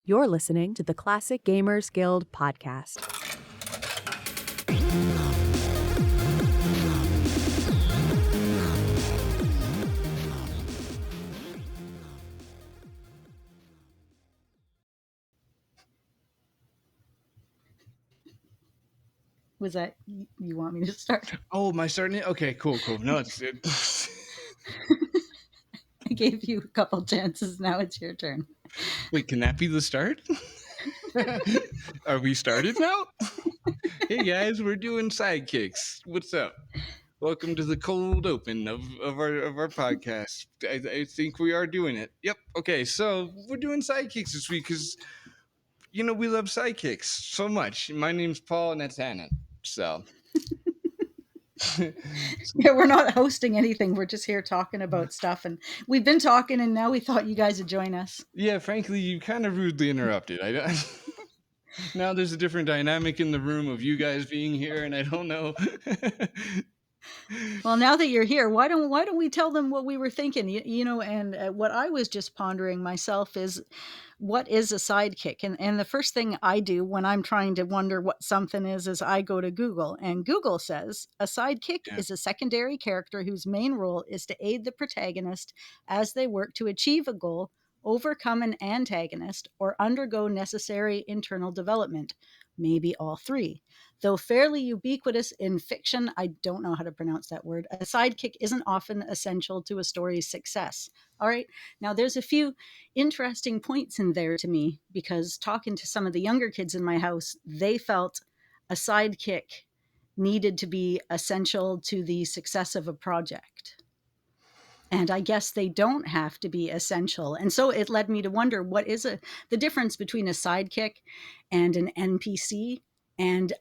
You're listening to the Classic Gamers Guild podcast. Was that you want me to start? Oh, am I starting it? Okay, cool. No, it's I gave you a couple chances. Now it's your turn. Wait, can that be the start? Are we started now? Hey guys, we're doing Sidekicks. What's up? Welcome to the cold open of our podcast. I think we are doing it. Yep. Okay, so we're doing Sidekicks this week because we love Sidekicks so much. My name's Paul and that's Anna. So Yeah, we're not hosting anything. We're just here talking about stuff, and we've been talking, and now we thought you guys would join us. yeah, frankly, you kind of rudely interrupted. Now there's a different dynamic in the room of you guys being here, and I don't know. Well, now that you're here, why don't we tell them what we were thinking? And what I was just pondering myself is, what is a sidekick? And the first thing I do when I'm trying to wonder what something is I go to Google, and Google says a sidekick is a secondary character whose main role is to aid the protagonist as they work to achieve a goal, overcome an antagonist, or undergo necessary internal development. Maybe all three. Though fairly ubiquitous in fiction, I don't know how to pronounce that word, a sidekick isn't often essential to a story's success. All right. Now, there's a few interesting points in there to me, because talking to some of the younger kids in my house, they felt a sidekick needed to be essential to the success of a project. And I guess they don't have to be essential. And so it led me to wonder, what is the difference between a sidekick and an NPC and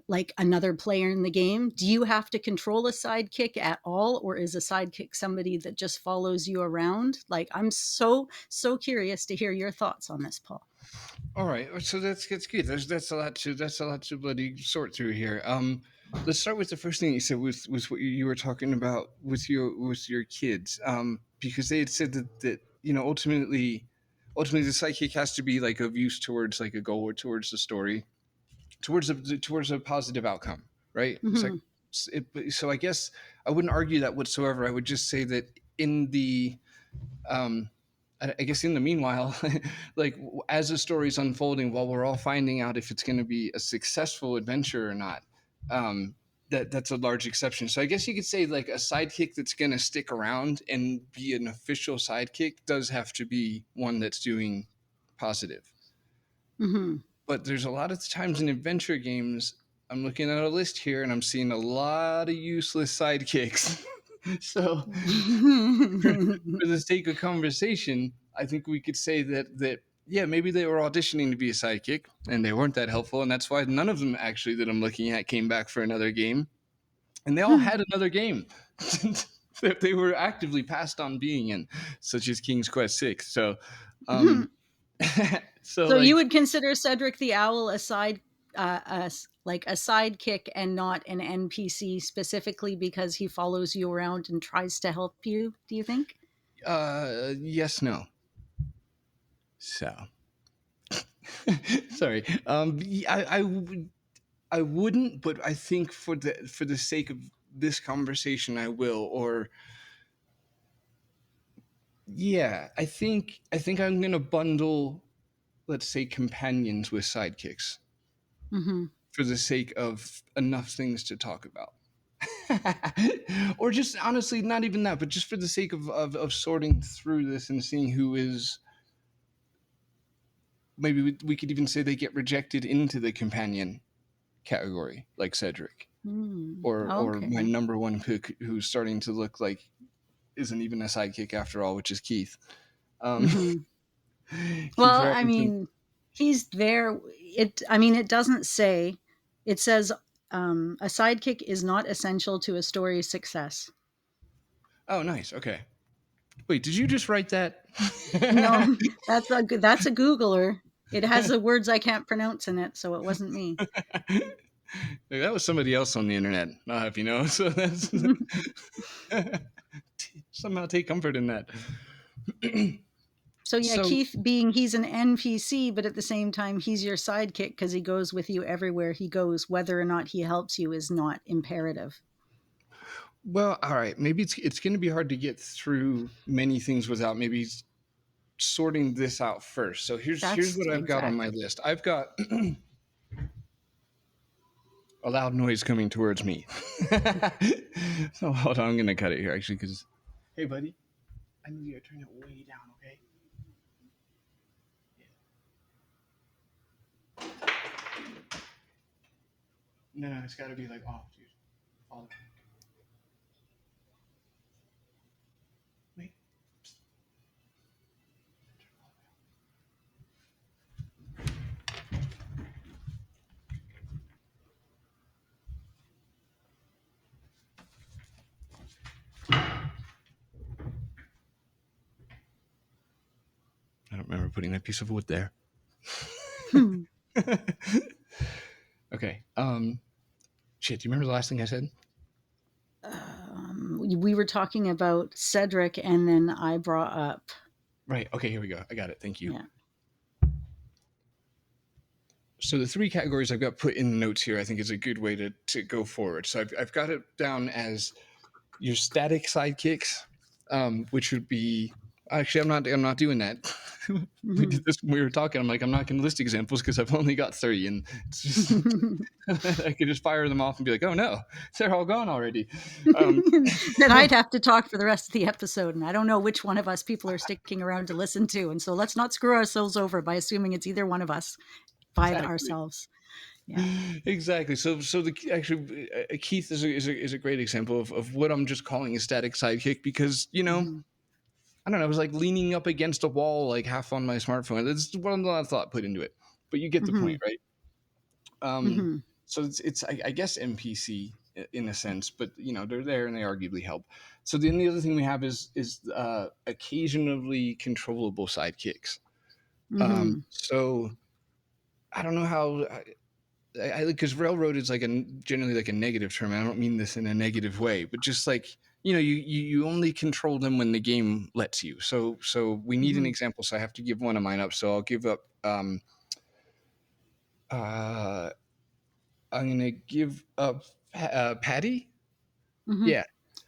like another player in the game? Do you have to control a sidekick at all, or is a sidekick somebody that just follows you around? Like, I'm so curious to hear your thoughts on this, Paul. All right, so that's good. That's a lot to bloody sort through here. Let's start with the first thing you said was what you were talking about with your kids. Because they had said that ultimately the sidekick has to be like of use towards like a goal or towards the story, towards a positive outcome, right? Mm-hmm. So I guess I wouldn't argue that whatsoever. I would just say that in the I guess in the meanwhile, like as the story's unfolding, while we're all finding out if it's going to be a successful adventure or not, that's a large exception. So I guess you could say like a sidekick that's going to stick around and be an official sidekick does have to be one that's doing positive. Mm-hmm. But there's a lot of times in adventure games, I'm looking at a list here and I'm seeing a lot of useless sidekicks. So for the sake of conversation, I think we could say that yeah, maybe they were auditioning to be a sidekick and they weren't that helpful, and that's why none of them actually that I'm looking at came back for another game, and they all had another game that they were actively passed on being in, such as King's Quest VI. So So like, you would consider Cedric the Owl a sidekick and not an NPC, specifically because he follows you around and tries to help you, do you think? yes, no. So sorry. I wouldn't, but I think for the sake of this conversation, I will. Or yeah, I think I'm gonna bundle, let's say, companions with sidekicks for the sake of enough things to talk about. Or just honestly, not even that, but just for the sake of sorting through this and seeing who is. Maybe we could even say they get rejected into the companion category, like Cedric, or my number one pick, who's starting to look like isn't even a sidekick after all, which is Keith. Well, I mean, he's there. It doesn't say. It says a sidekick is not essential to a story's success. Oh, nice. Okay. Wait, did you just write that? No, that's a Googler. It has the words I can't pronounce in it, so it wasn't me. That was somebody else on the internet. I'll have you know. So that's somehow take comfort in that. So yeah, So Keith he's an NPC, but at the same time, he's your sidekick because he goes with you everywhere he goes. Whether or not he helps you is not imperative. well, all right, maybe it's going to be hard to get through many things without maybe sorting this out first. So here's That's what I've got on my exactly. list. I've got a loud noise coming towards me. So hold on, I'm gonna cut it here actually because, hey buddy, I need you to turn it way down, okay? No, it's got to be like off, dude. Follow. Wait. I don't remember putting that piece of wood there. Okay. Shit. Do you remember the last thing I said? We were talking about Cedric, and then I brought up. Right. Okay. Here we go. I got it. Thank you. Yeah. So the three categories I've got put in the notes here, I think is a good way to go forward. So I've got it down as your static sidekicks, which would be actually I'm not doing that. We did this when we were talking. I'm like, I'm not going to list examples because I've only got 3, and it's just I could just fire them off and be like, oh no, they're all gone already. Then I'd have to talk for the rest of the episode, and I don't know which one of us people are sticking around to listen to, and so let's not screw ourselves over by assuming it's either one of us by ourselves. Yeah. Exactly. So the actually Keith is a great example of what I'm just calling a static sidekick because I don't know, I was like leaning up against a wall like half on my smartphone. That's one a lot of thought put into it, but you get the point, right? So it's I guess NPC in a sense, but they're there and they arguably help. So then the other thing we have is occasionally controllable sidekicks. So I don't know how. I because railroad is like generally like a negative term. I don't mean this in a negative way, but just like you only control them when the game lets you. So we need an example. So I have to give one of mine up. So I'll give up. I'm gonna give up Patty. Yeah,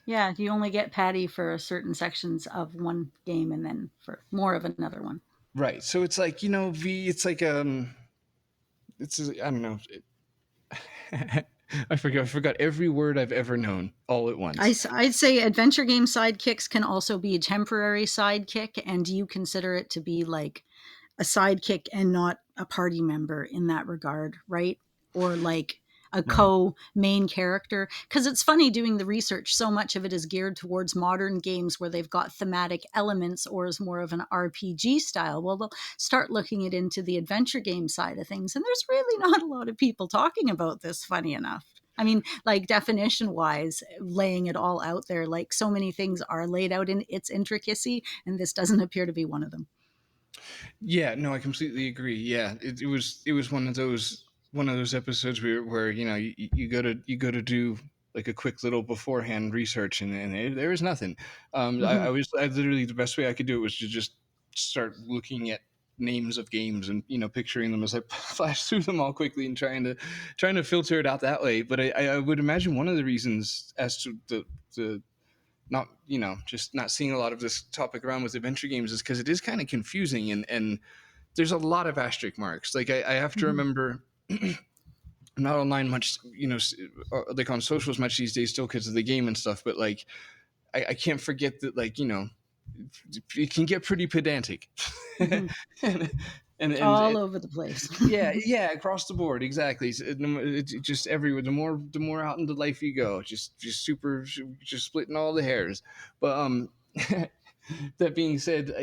Yeah, you only get Patty for certain sections of one game and then for more of another one. right. So it's like V. It's like I don't know. I forgot every word I've ever known all at once. I'd say adventure game sidekicks can also be a temporary sidekick, and you consider it to be like a sidekick and not a party member in that regard, right? Or like a Right. co-main character. Because it's funny doing the research, so much of it is geared towards modern games where they've got thematic elements or is more of an RPG style. Well, they'll start looking it into the adventure game side of things, and there's really not a lot of people talking about this, funny enough. I mean, like definition wise, laying it all out there, like so many things are laid out in its intricacy, and this doesn't appear to be one of them. Yeah, no, I completely agree. Yeah, it was one of those episodes where you go to do like a quick little beforehand research and there was nothing. I literally the best way I could do it was to just start looking at names of games and picturing them as I flash through them all quickly and trying to filter it out that way. But I would imagine one of the reasons as to the not just not seeing a lot of this topic around with adventure games is because it is kind of confusing and there's a lot of asterisk marks. Like I have to remember I'm not online much like on socials much these days still because of the game and stuff, but like I can't forget that like it can get pretty pedantic. and All over the place. yeah, across the board, exactly. It's just everywhere. The more out into life you go, just super, just splitting all the hairs. But that being said,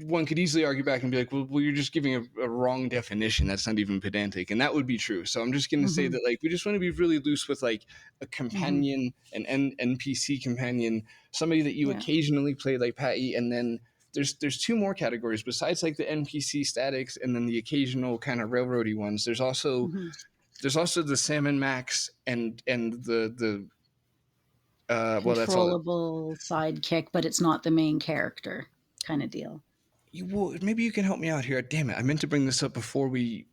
one could easily argue back and be like, well, you're just giving a wrong definition. That's not even pedantic, and that would be true. So I'm just going to say that like we just want to be really loose with like a companion, an NPC companion, somebody that you occasionally play like Patty, and then there's 2 more categories besides like the NPC statics and then the occasional kind of railroady ones. There's also the Salmon Max and the well, that's all. Controllable sidekick, but it's not the main character kind of deal. maybe you can help me out here. Damn it, I meant to bring this up before we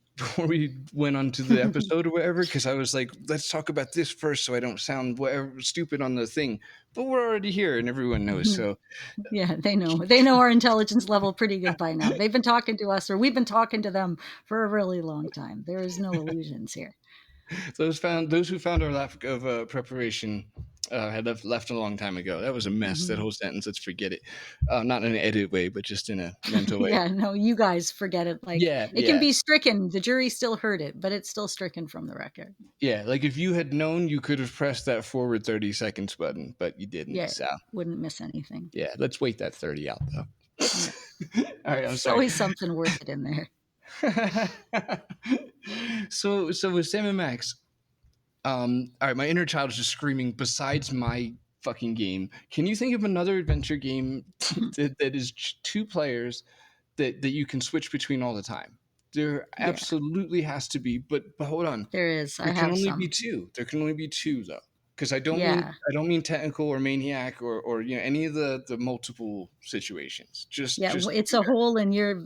went on to the episode or whatever, because I was like, let's talk about this first so I don't sound whatever stupid on the thing. But we're already here and everyone knows. So Yeah, they know our intelligence level pretty good by now. They've been talking to us, or we've been talking to them for a really long time. There is no illusions here. those who found our lack of preparation had left a long time ago. That was a mess. That whole sentence. Let's forget it. Not in an edit way, but just in a mental way. Yeah, no, you guys forget it. Like, Yeah, it can yeah, be stricken. The jury still heard it, but it's still stricken from the record. yeah. Like if you had known, you could have pressed that forward 30 seconds button, but you didn't. Yeah, So wouldn't miss anything. yeah, let's wait that 30 out though. Yeah. All right, I'm There's sorry. always something worth it in there. So with Sam and Max, all right, my inner child is just screaming. Besides my fucking game, can you think of another adventure game that is 2 players that you can switch between all the time? There Yeah, absolutely has to be, but hold on, there is. I there can have only be some. 2. There can only be 2 though, because Yeah, I don't mean technical or maniac or any of the multiple situations. yeah. Just It's a hole in your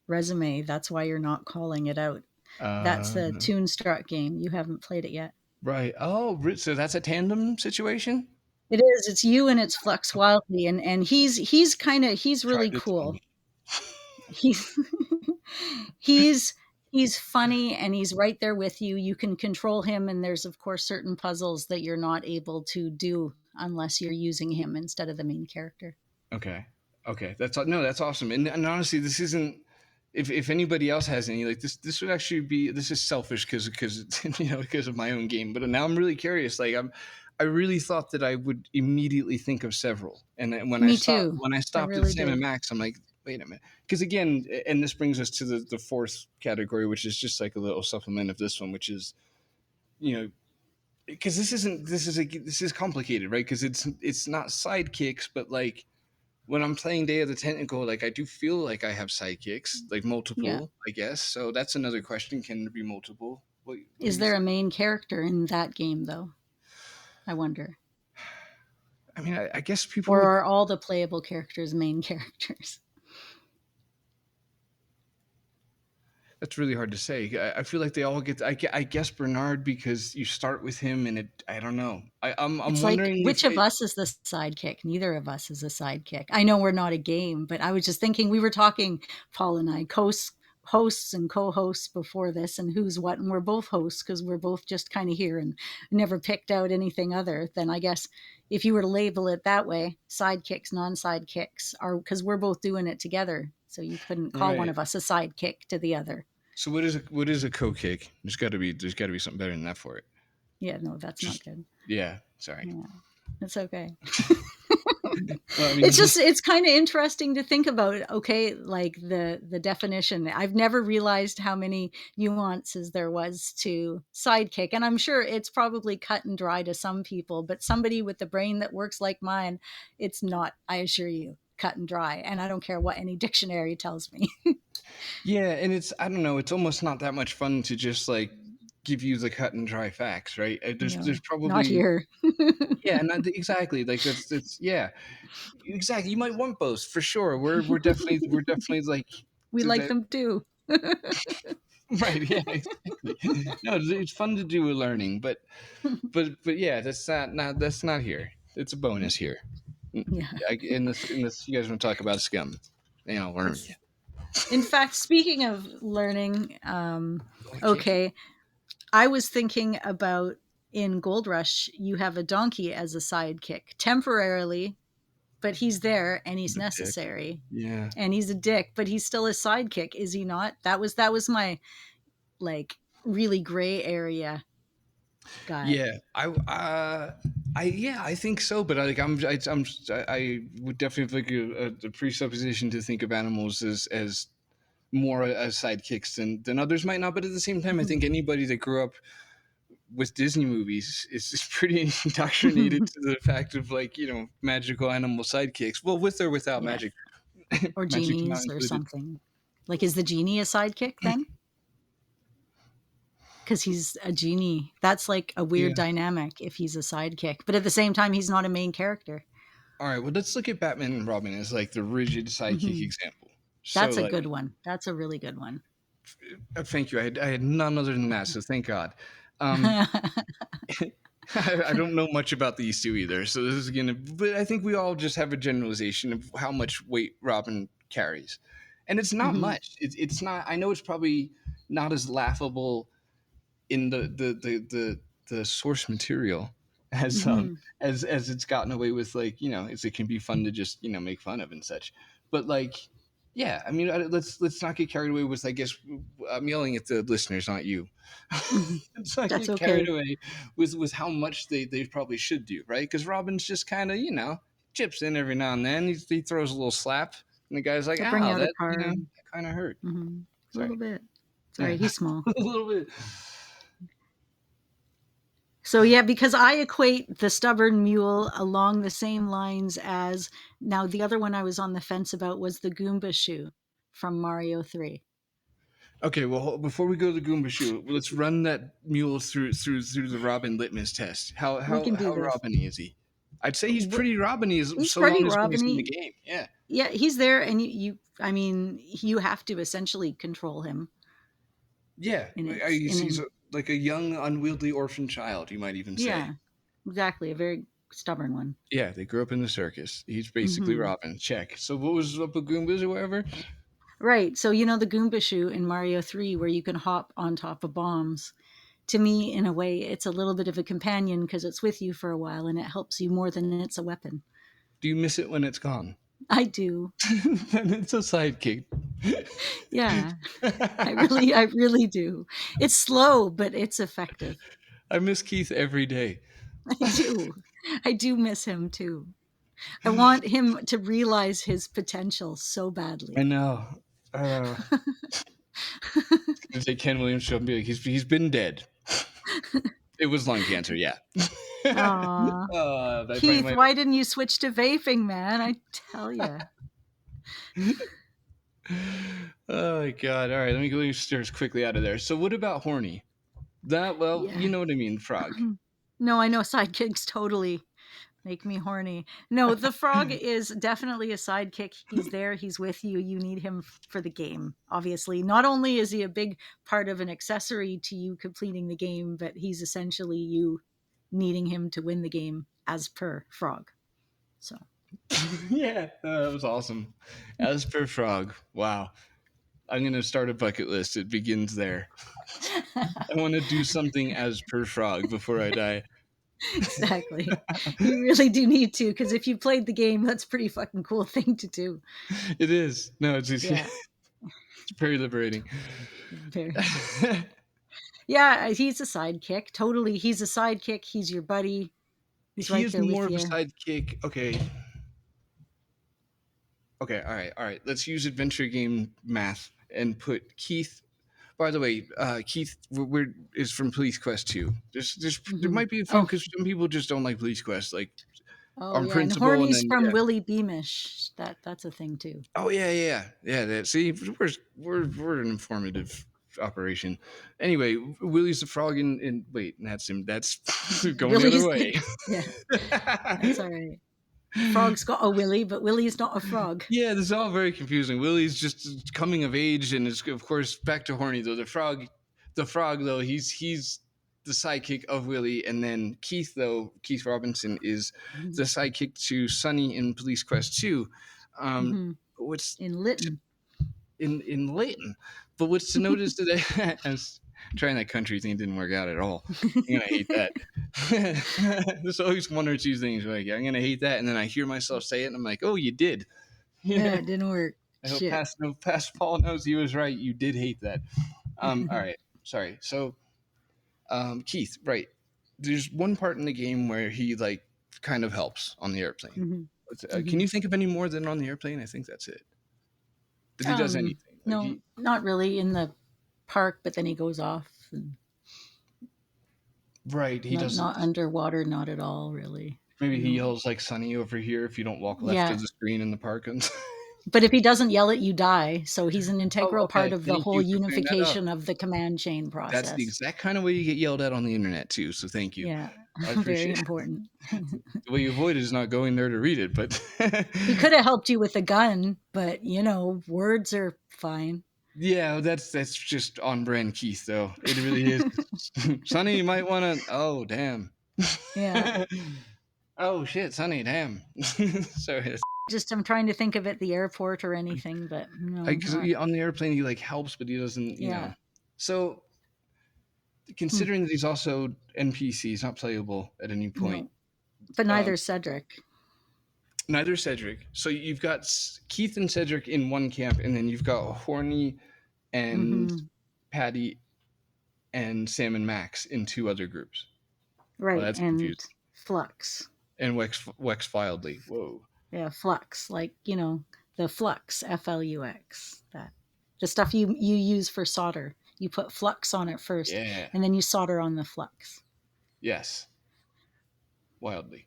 resume. That's why you're not calling it out. That's the uh, Toonstruck game. You haven't played it yet. right. Oh, so that's a tandem situation. It is. It's you and it's Flux Wildly, and he's Tried really to tell cool. me. He's he's he's funny and he's right there with you. You can control him, and there's of course certain puzzles that you're not able to do unless you're using him instead of the main character. Okay. Okay. That's awesome. And honestly, this isn't. If anybody else has any like this would actually be, this is selfish because because of my own game. But now I'm really curious. Like I really thought that I would immediately think of several, and then Me too. when I I stopped at really Sam and did. Max, I'm like, wait a minute, because again, and this brings us to the 4th category, which is just like a little supplement of this one, which is you know because this is complicated, right? Because it's not sidekicks, but like when I'm playing Day of the Tentacle, like I do feel like I have sidekicks, like Yeah. multiple, I guess. So that's another question: can there be multiple? What do Is you there a think? main character in that game though? I wonder. I mean, I guess people Or would. are all the playable characters main characters? That's really hard to say. I feel like they all get. I guess Bernard, because you start with him, and I don't know. I'm It's like, wondering if which of us is the sidekick? Neither of us is a sidekick. I know we're not a game, but I was just thinking, we were talking, Paul and I, hosts and co-hosts before this, and who's what, and we're both hosts because we're both just kind of here and never picked out anything other than, I guess, if you were to label it that way, sidekicks, non-sidekicks, are because we're both doing it together. So you couldn't call one right. of us a sidekick to the other. So what is a co-kick? There's got to be something better than that for it. Yeah, no, that's not Just good. yeah. Sorry. Yeah, it's okay. Well, I mean, It's kind of interesting to think about. Okay, like the definition. I've never realized how many nuances there was to sidekick, and I'm sure it's probably cut and dry to some people, but somebody with the brain that works like mine, it's not, I assure you, cut and dry, and I don't care what any dictionary tells me. yeah, and I don't know, it's almost not that much fun to just like give you the cut and dry facts, right? There's Not probably here. yeah, not exactly like that's yeah, exactly. You might want both for sure. We're definitely like We like that, them too. right? Yeah, exactly. No, it's fun to do a learning, but yeah, that's not here. It's a bonus here. Yeah. In this, you guys want to talk about scum? I'll learn you. It's, in fact, speaking of learning, Oh, I can't keep okay, I was thinking about, in Gold Rush, you have a donkey as a sidekick temporarily, but he's there and he's the dick. necessary. Yeah. And he's a dick, but he's still a sidekick, is he not? That was my, like, really gray area guy. Yeah, I think so, but I would definitely like a presupposition to think of animals as more as sidekicks than others might not. But at the same time, I think anybody that grew up with Disney movies is pretty indoctrinated to the fact of like magical animal sidekicks. Well, with or without Yeah. magic, Or magic not genies or included. something. Like, is the genie a sidekick then? Because he's a genie. That's like a weird Yeah. dynamic if he's a sidekick. But at the same time, he's not a main character. All right, well, let's look at Batman and Robin as like the rigid sidekick Mhm. example. So, That's a like, good one. That's a really good one. thank you. I had none other than that, so thank God. Um, I don't know much about these two either, so this is gonna. But I think we all just have a generalization of how much weight Robin carries, and it's not Mhm. much. It's not. I know it's probably not as laughable in the source material as Mhm. as it's gotten away with, like, as it can be fun to just make fun of and such. But like, yeah, I mean, let's not get carried away with, I guess, I'm yelling at the listeners, not you. Mhm. Let's not That's get carried okay. away with how much they probably should do, right? Because Robin's just kind of, chips in every now and then. He throws a little slap, and the guy's like, He'll bring "Ow, out a that card. that kind of hurt." Mhm. A little Sorry, bit. It's all yeah, right. He's small. a little bit. So yeah, because I equate the stubborn mule along the same lines as now the other one I was on the fence about was the Goomba shoe from Mario 3. Okay, well, before we go to the Goomba shoe, let's run that mule through the Robin litmus test. How We how can do how this. Robin-y is he? I'd say he's pretty Robin-y, He's so pretty long as when he's in the Robin-y. game. Yeah, Yeah, he's there and I mean, you have to essentially control him yeah. and He's like a young, unwieldy orphan child, you might even say. yeah, exactly, a very stubborn one. Yeah, they grew up in the circus. He's basically Mhm. Robin. Check. So what was up with Goombas or whatever? Right. So you know the Goomba shoe in Mario 3 where you can hop on top of bombs. To me, in a way, it's a little bit of a companion because it's with you for a while and it helps you more than it's a weapon. Do you miss it when it's gone? I do. Then it's a sidekick. Yeah. I really do. It's slow, but it's effective. I miss Keith every day. I do. I do miss him too. I want him to realize his potential so I badly. know. Gonna say Ken Williams show and be like, he's been dead. It was lung cancer, yeah. Aw. I probably Keith, might. why didn't you switch to vaping, man? I tell you. Oh my god! All right, let me go stairs quickly out of there. So, what about horny? That, well, Yeah. you know what I mean, frog. No, I know sidekicks totally make me horny. No, the frog is definitely a sidekick. He's there, he's with you. You need him for the game, obviously. Not only is he a big part of an accessory to you completing the game, but he's essentially you needing him to win the game as per frog. So, Yeah, that was awesome. As per frog, wow. I'm gonna start a bucket list. It begins there. I want to do something as per frog before I die. exactly. You really do need to, because if you played the game, that's a pretty fucking cool thing to do. It is. No, it's Yeah. it's very liberating. Very. Yeah, he's a sidekick. Totally. He's a sidekick. He's your buddy. He's He right is there more with of a you. sidekick. Okay. Okay, all right. Let's use adventure game math and put Keith. By the way, Keith is from Police Quest 2. There Hmm. might be a few Oh, because some people just don't like Police Quest, like oh on yeah, and principle, and Horny's then from yeah. Willie Beamish. That's a thing too. Oh yeah. That, see, we're an informative operation. Anyway, Willie's the frog, and wait, that's him. That's going the other Willie's way. yeah, that's all right. The frog's got a Willie, but Willie's not a frog. Yeah, this is all very confusing. Willie's just coming of age, and is of course back to horny though. The frog though, he's the sidekick of Willie, and then Keith though, Keith Robinson is the sidekick to Sonny in Police Quest 2. Mm-hmm. What's In Lytton. in Leighton? But what's to notice today? I was trying that country thing, didn't work out at all. I'm gonna hate that. There's always one or two things like I'm gonna hate that, and then I hear myself say it, and I'm like, oh, you did. Yeah, Yeah. it didn't work. I hope Shit. past Paul knows he was right. You did hate that. All right. Sorry. So, Keith, right. There's one part in the game where he like kind of helps on the airplane. Hmm. Can Hmm. you think of any more than on the airplane? I think that's it. That he does anything. Like No, not really in the park, but then he goes off and right. He doesn't. not underwater, not at all, really. Maybe he No. yells like Sonny over here if you don't walk left of Yeah. the screen in the park. But if he doesn't yell it, you die. So he's an Oh, integral part okay. of the Thank whole you for clearing that up. unification of the command chain That's the process. exact kind of way you get yelled at on the internet too. So thank you. Yeah. I Very appreciate important. the way you avoid is not going there to read it, but He could have helped you with a gun, but words are fine. yeah, that's just on brand Keith though. It really is. Sonny, you might want to. Oh damn. Yeah. Oh shit, Sonny, damn. Sorry. Just I'm trying to think of at the airport or anything, but no, Because not. on the airplane he like helps, but he doesn't. Yeah. So Hmm. considering that he's also NPCs, not playable at any point. No, but Um, neither Cedric. neither Cedric. So you've got Keith and Cedric in one camp, and then you've got Horny and Hmm. Patty and Sam and Max in two other groups. Well, Right, that's and confusing. Flux. And Wex Wildly. Whoa. Yeah, Flux, like the flux, Flux. That the stuff you use for solder. You put flux on it first, Yeah. and then you solder on the flux. Yes. Wildly.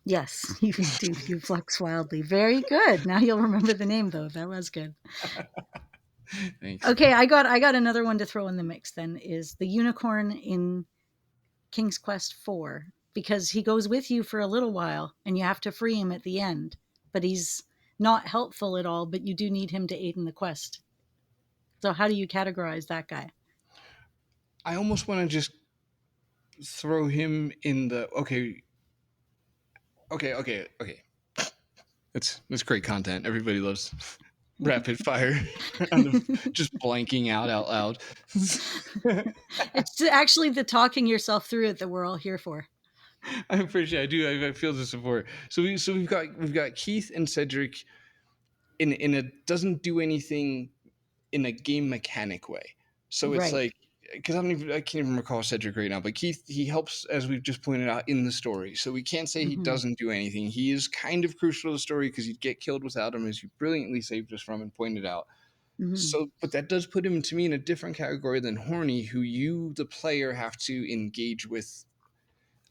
Yes, you do. You flux wildly. Very good. Now you'll remember the name though. That was good. Thanks. Okay, I got another one to throw in the mix. Then is the unicorn in King's Quest 4 because he goes with you for a little while and you have to free him at the end, but he's not helpful at all. But you do need him to aid in the quest. So how do you categorize that guy? I almost want to just throw him in the okay. That's great content. Everybody loves rapid fire. Just blanking out loud. It's actually the talking yourself through it that we're all here for. I appreciate. I do. I feel the support. So we've got Keith and Cedric in a doesn't do anything in a game mechanic way. So it's Right. like because I can't even recall Cedric right now, but Keith he helps as we've just pointed out in the story. So we can't say he Mm-hmm. doesn't do anything. He is kind of crucial to the story because you'd get killed without him, as you brilliantly saved us from and pointed out. Mm-hmm. So, but that does put him to me in a different category than Horny, who you the player have to engage with.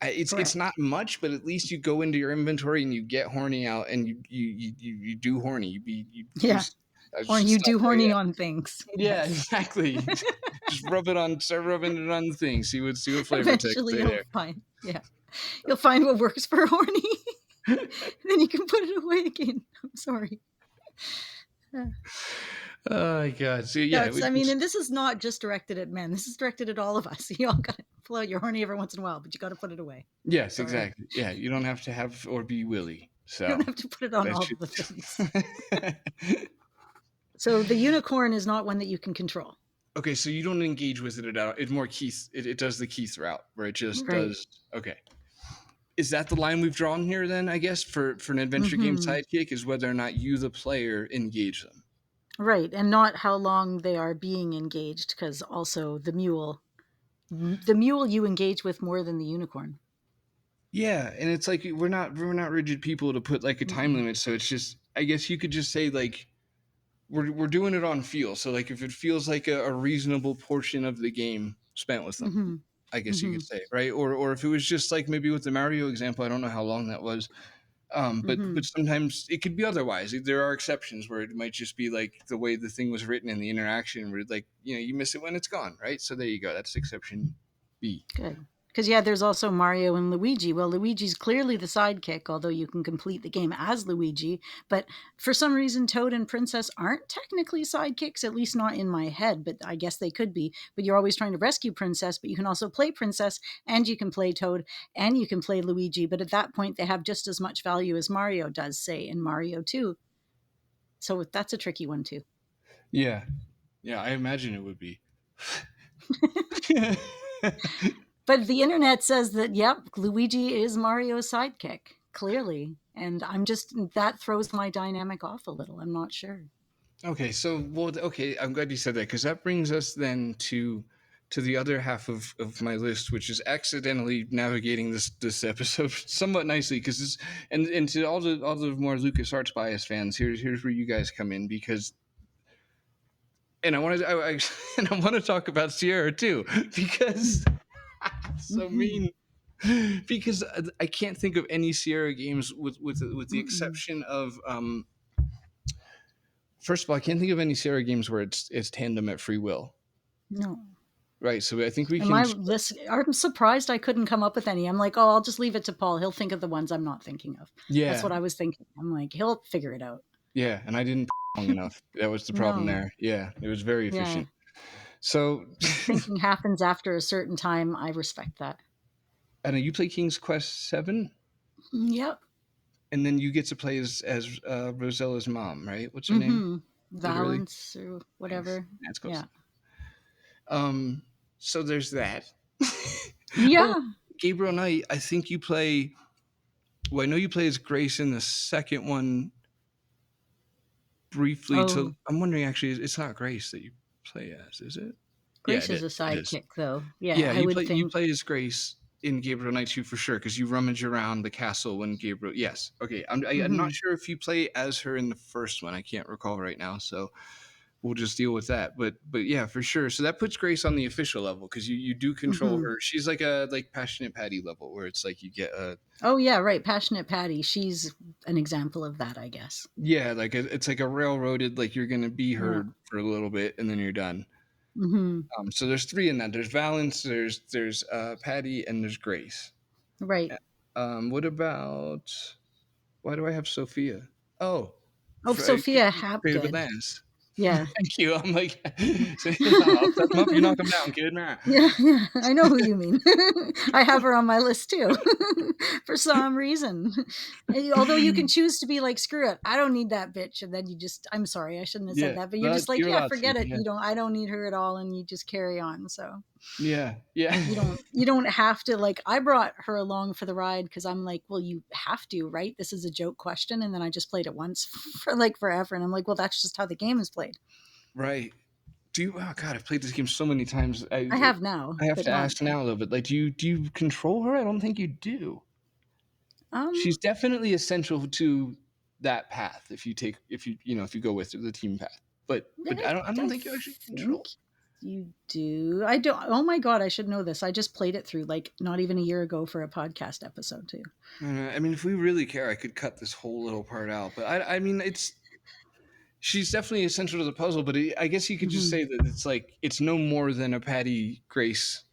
It's not Correct. much, but at least you go into your inventory and you get Horny out and you do Horny. You Yeah. use. I Or should you stop do there. horny Yeah. on things. Yeah, Yes. exactly. Just start rubbing it on the thing. See what flavor text Eventually say you'll there. find. Yeah. You'll find what works for horny. Then you can put it away again. I'm sorry. Oh my god. So yeah, That's, I mean, and this is not just directed at men. This is directed at all of us. You all got to pull out your horny every once in a while, but you got to put it away. yes, All right. exactly. Yeah, you don't have to have or be Willy. You don't So have to put it on that all should. the things. So the unicorn is not one that you can control. Okay, so you don't engage with it at all. It's more Keith. It does the Keith route where it just Right. does. Okay. Is that the line we've drawn here then, I guess, for an adventure game Mm-hmm. sidekick is whether or not you, the player, engage them? Right. And not how long they are being engaged, because also the mule you engage with more than the unicorn. Yeah, and it's like we're not rigid people to put like a time Mm-mm. limit, so it's just I guess you could just say like we're doing it on feel. So like if it feels like a reasonable portion of the game spent with them, Mm-hmm. I guess you Mm-hmm. could say, right? Or if it was just like maybe with the Mario example, I don't know how long that was. Mm-hmm. But sometimes it could be otherwise. There are exceptions where it might just be like the way the thing was written and the interaction where like, you miss it when it's gone, right? So there you go. That's exception B. Good. Because, yeah, there's also Mario and Luigi. Well, Luigi's clearly the sidekick, although you can complete the game as Luigi. But for some reason, Toad and Princess aren't technically sidekicks, at least not in my head, but I guess they could be. But you're always trying to rescue Princess, but you can also play Princess, and you can play Toad, and you can play Luigi. But at that point, they have just as much value as Mario does, say, in Mario 2. So that's a tricky one, too. Yeah. Yeah, I imagine it would be. But the internet says that, yep, Luigi is Mario's sidekick, clearly. And that throws my dynamic off a little. I'm not sure. Okay, okay, I'm glad you said that because that brings us then to the other half of my list, which is accidentally navigating this episode somewhat nicely because and to all the more LucasArts bias fans, here's where you guys come in because and I want to and I want to talk about Sierra too because so mean because I can't think of any Sierra games with the exception of first of all I can't think of any Sierra games where it's tandem at free will. No. Right. So I think we And can. my list, I'm surprised I couldn't come up with any. I'm like, oh, I'll just leave it to Paul. He'll think of the ones I'm not thinking of. That's Yeah. what I was thinking. I'm like, he'll figure it out. Yeah. And I didn't long enough. That was the problem No. there. Yeah. It was very Yeah. efficient. So, Thinking happens after a certain time. I respect that. I know you play King's Quest 7, Yep. and then you get to play as Rosella's mom, right? What's her name? Mm-hmm. Literally. Valence or Thanks. whatever. That's close. Yeah. So there's that. Yeah. Oh, Gabriel Knight, I think you play. Well, I know you play as Grace in the second one briefly. Oh, I'm wondering, actually, it's not Grace that you play as, is it? Yeah, Grace is a it is. sidekick, though. Yeah, Yeah, I would you think. play as Grace in Gabriel Knight 2 for sure, because you rummage around the castle when Gabriel. Yes, okay. I'm Mm-hmm. not sure if you play as her in the first one. I can't recall right now, so we'll just deal with that. But yeah, for sure. So that puts Grace on the official level because you do control Mm-hmm. her. She's like a passionate Patty level where it's like you get a Oh, yeah, right. Passionate Patty. She's an example of that, I guess. yeah, like it's like a railroaded, like you're gonna be Yeah. her for a little bit and then you're done. Mm-hmm. So there's three in that. There's Valence, there's Patty, and there's Grace. Right. What about why do I have Sophia? Oh, Oh, Sophia creative Hapgood. Atlantis. Yeah. Thank you. I'm like, I'll set them up. You knock them down, kid. Nah. Yeah, yeah, I know who you mean. I have her on my list too, for some reason. Although you can choose to be like, screw it, I don't need that bitch, and then you just, I'm sorry, I shouldn't have said Yeah, that, but you're but just like, you're yeah, allowed to. forget it. Yeah, I don't need her at all, and you just carry on. So yeah, yeah. you don't have to like. I brought her along for the ride because I'm like, well, you have to, right? This is a joke question, and then I just played it once for like forever, and I'm like, well, that's just how the game is played. Right. Do you? Oh God, I've played this game so many times. I have now, I have but to not. ask now a little bit. Like, do you control her? I don't think you do. Um, She's definitely essential to that path if you go with the team path. But I don't think you actually think control. you do. I don't. Oh my god, I should know this. I just played it through like not even a year ago for a podcast episode too. I mean, if we really care, I could cut this whole little part out. But I mean, she's definitely essential to the puzzle. But I guess you could just Mm-hmm. say that it's like it's no more than a Patty Grace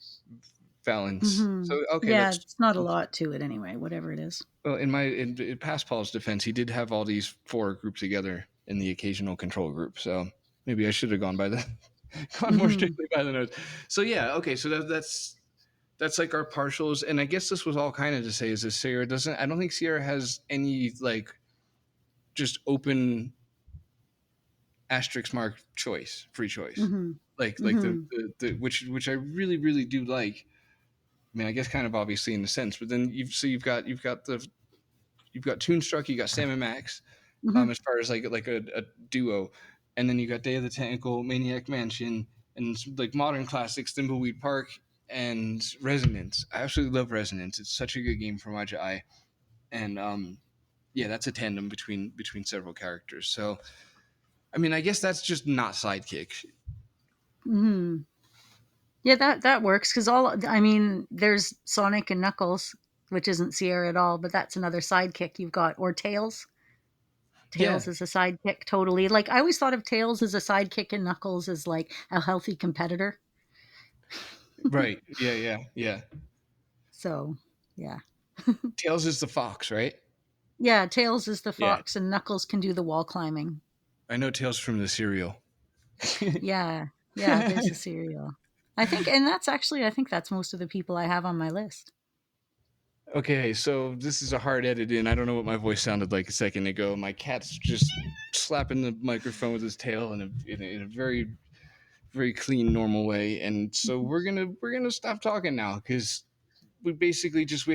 balance. Mm-hmm. So okay, Yeah, that's it's not a lot to it anyway. Whatever it is. well. In past Paul's defense, he did have all these four grouped together in the occasional control group. So maybe I should have gone by the gone more Mm-hmm. strictly by the notes. So yeah, okay. So that's like our partials, and I guess this was all kind of to say is that Sierra doesn't. I don't think Sierra has any like just open asterisk mark choice, free choice, Mm-hmm. like Mm-hmm. the which I really do like. I mean, I guess kind of obviously in a sense, but then you've got Toonstruck, you got Sam and Max, Mm-hmm. as far as like a duo, and then you got Day of the Tentacle, Maniac Mansion, and like modern classics, Thimbleweed Park and Resonance. I absolutely love Resonance. It's such a good game for Magi, and yeah, that's a tandem between several characters. So I mean, I guess that's just not sidekick. Mm-hmm. Yeah, that works because I mean, there's Sonic and Knuckles, which isn't Sierra at all, but that's another sidekick you've got, or Tails. Yeah, Tails is a sidekick totally. Like I always thought of Tails as a sidekick and Knuckles as like a healthy competitor. right. Yeah. So, yeah. Tails is the fox, right? Yeah, Tails is the Yeah, fox and Knuckles can do the wall climbing. I know Tails from the cereal. Yeah. Yeah, there's the cereal. I think and that's actually I think that's most of the people I have on my list. Okay, so this is a hard edit in. I don't know what my voice sounded like a second ago. My cat's just slapping the microphone with his tail in a very very clean normal way, and so we're gonna stop talking now because we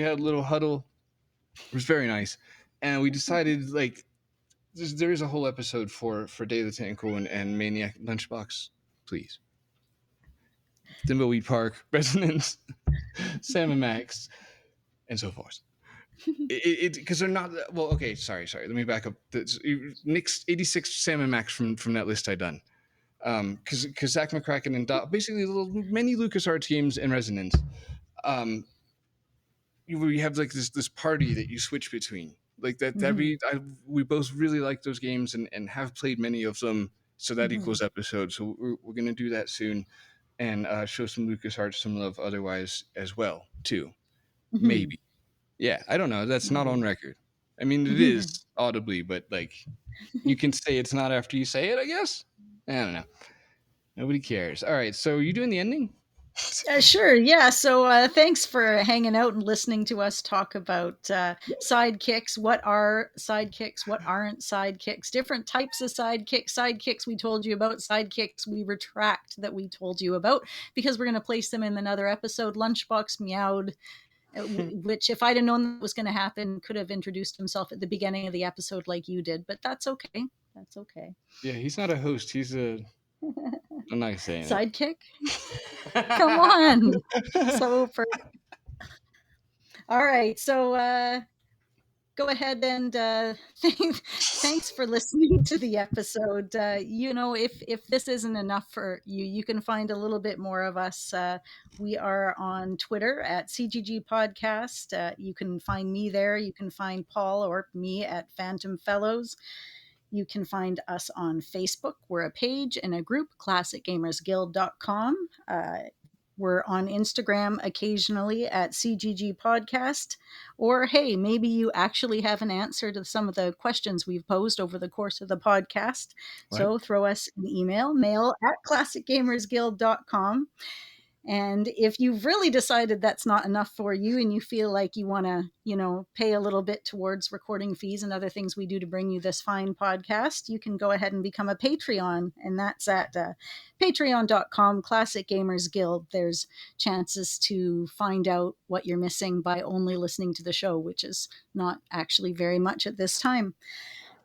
had a little huddle. It was very nice, and we decided like there is a whole episode for Day of the Tentacle and Maniac Lunchbox. Please, Thimbleweed Park, Resonance, Sam and Max, and so forth. It because they're not well. Okay, sorry. Let me back up. Nick's 86 Sam and Max from that list I done. Because Zach McCracken and basically little many LucasArts games and Resonance. Um, we have like this party that you switch between. Like Mhm. we both really like those games and have played many of them. So that Mhm. equals episodes. So we're gonna do that soon. and show some LucasArts some love otherwise as well, too. Mhm. Maybe. Yeah, I don't know. That's not on record. I mean, it is audibly, but like, you can say it's not after you say it, I guess? I don't know. Nobody cares. All right, so you doing the ending? Sure, yeah. So thanks for hanging out and listening to us talk about sidekicks. What are sidekicks? What aren't sidekicks? Different types of sidekicks. Sidekicks we told you about. Sidekicks we retract that we told you about because we're going to place them in another episode. Lunchbox meowed, which if I'd have known that was going to happen, could have introduced himself at the beginning of the episode like you did, but that's okay. That's okay. Yeah, he's not a host. He's a... I'm not saying Sidekick? Come on. So for all right, so go ahead and thanks for listening to the episode. If this isn't enough for you, you can find a little bit more of us. We are on Twitter at CGG Podcast. You can find me there. You can find Paul or me at Phantom Fellows. You can find us on Facebook. We're a page and a group, classicgamersguild.com. We're on Instagram occasionally at CGG Podcast. Or, hey, maybe you actually have an answer to some of the questions we've posed over the course of the podcast. What? So throw us an email, mail@classicgamersguild.com. And if you've really decided that's not enough for you and you feel like you want to, pay a little bit towards recording fees and other things we do to bring you this fine podcast, you can go ahead and become a Patreon. And that's at patreon.com, Classic Gamers Guild. There's chances to find out what you're missing by only listening to the show, which is not actually very much at this time.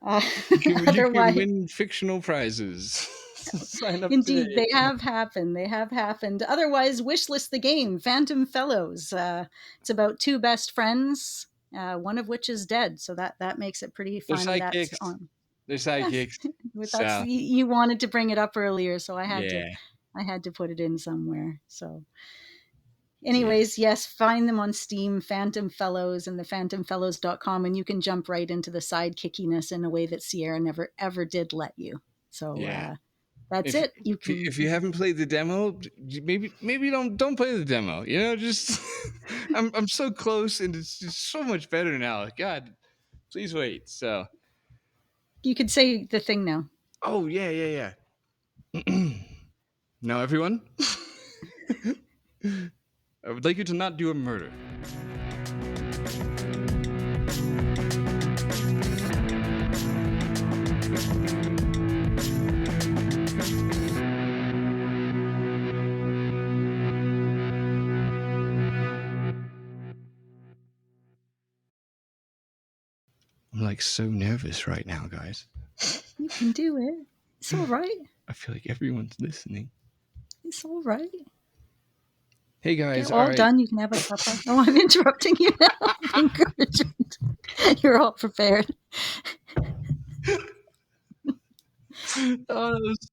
You can win fictional prizes. Sign up Indeed, today. they have happened. Otherwise, Wishlist the game, Phantom Fellows. It's about two best friends, one of which is dead, so that makes it pretty fun. They're sidekicks. They're sidekicks. You wanted to bring it up earlier, so I had to put it in somewhere. So, anyways, yes, find them on Steam, Phantom Fellows, and the phantomfellows.com, and you can jump right into the sidekickiness in a way that Sierra never ever did let you. So. Yeah. That's it. If you haven't played the demo, maybe don't play the demo. Just I'm so close, and it's just so much better now. God, please wait. So you could say the thing now. Oh yeah. Now, everyone, I would like you to not do a murder. I'm like so nervous right now, guys. You can do it. It's all right. I feel like everyone's listening. It's all right. Hey guys, get all done. You can have a cuppa. Oh, I'm interrupting you now. Encouragement. You're all prepared. Oh, that was